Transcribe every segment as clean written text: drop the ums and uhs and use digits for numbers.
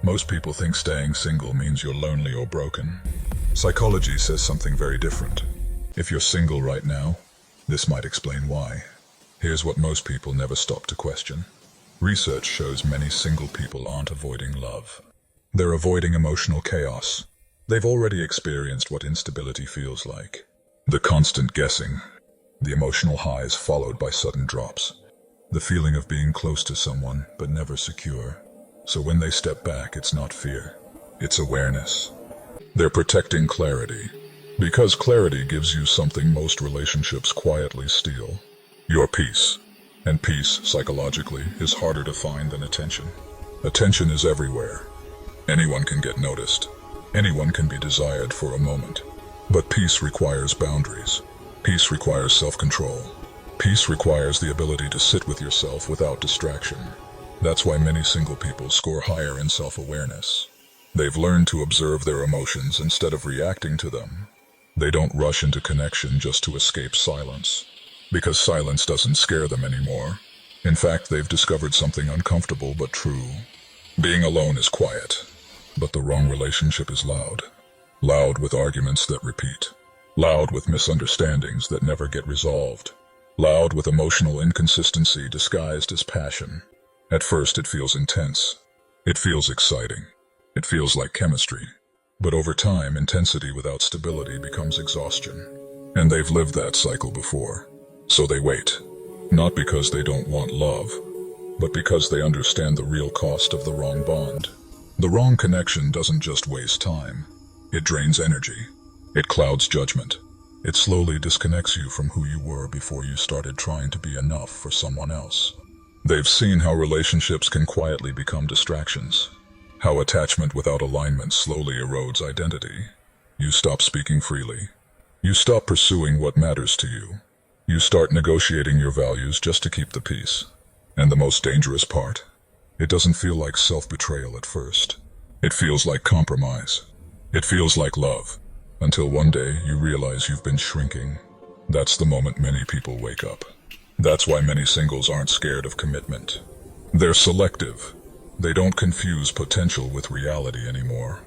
Most people think staying single means you're lonely or broken. Psychology says something very different. If you're single right now, this might explain why. Here's what most people never stop to question. Research shows many single people aren't avoiding love. They're avoiding emotional chaos. They've already experienced what instability feels like. The constant guessing, the emotional highs followed by sudden drops, the feeling of being close to someone but never secure. So when they step back, it's not fear, it's awareness. They're protecting clarity, because clarity gives you something most relationships quietly steal: your peace. And peace, psychologically, is harder to find than attention. Attention is everywhere. Anyone can get noticed. Anyone can be desired for a moment. But peace requires boundaries. Peace requires self-control. Peace requires the ability to sit with yourself without distraction. That's why many single people score higher in self-awareness. They've learned to observe their emotions instead of reacting to them. They don't rush into connection just to escape silence, because silence doesn't scare them anymore. In fact, they've discovered something uncomfortable but true. Being alone is quiet, but the wrong relationship is loud. Loud with arguments that repeat. Loud with misunderstandings that never get resolved. Loud with emotional inconsistency disguised as passion. At first it feels intense. It feels exciting. It feels like chemistry. But over time, intensity without stability becomes exhaustion. And they've lived that cycle before. So they wait. Not because they don't want love, but because they understand the real cost of the wrong bond. The wrong connection doesn't just waste time. It drains energy. It clouds judgment. It slowly disconnects you from who you were before you started trying to be enough for someone else. They've seen how relationships can quietly become distractions. How attachment without alignment slowly erodes identity. You stop speaking freely. You stop pursuing what matters to you. You start negotiating your values just to keep the peace. And the most dangerous part, it doesn't feel like self-betrayal at first. It feels like compromise. It feels like love. Until one day you realize you've been shrinking. That's the moment many people wake up. That's why many singles aren't scared of commitment. They're selective. They don't confuse potential with reality anymore.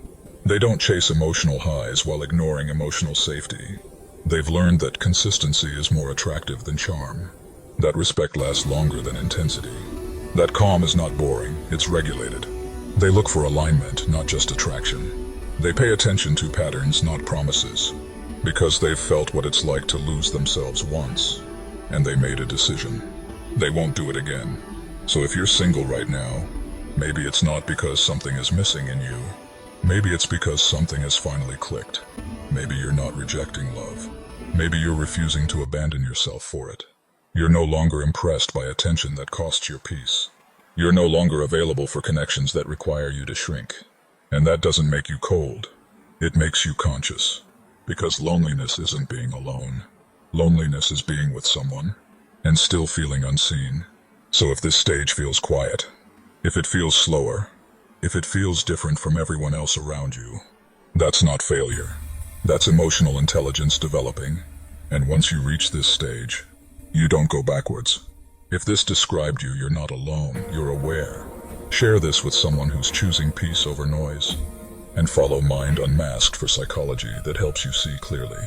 They don't chase emotional highs while ignoring emotional safety. They've learned that consistency is more attractive than charm. That respect lasts longer than intensity. That calm is not boring, it's regulated. They look for alignment, not just attraction. They pay attention to patterns, not promises, because they've felt what it's like to lose themselves once, and they made a decision. They won't do it again. So if you're single right now, maybe it's not because something is missing in you. Maybe it's because something has finally clicked. Maybe you're not rejecting love. Maybe you're refusing to abandon yourself for it. You're no longer impressed by attention that costs your peace. You're no longer available for connections that require you to shrink. And that doesn't make you cold. It makes you conscious. Because loneliness isn't being alone. Loneliness is being with someone, and still feeling unseen. So if this stage feels quiet, if it feels slower, if it feels different from everyone else around you, that's not failure. That's emotional intelligence developing. And once you reach this stage, you don't go backwards. If this described you, you're not alone, you're aware. Share this with someone who's choosing peace over noise. And follow Mind Unmasked for psychology that helps you see clearly.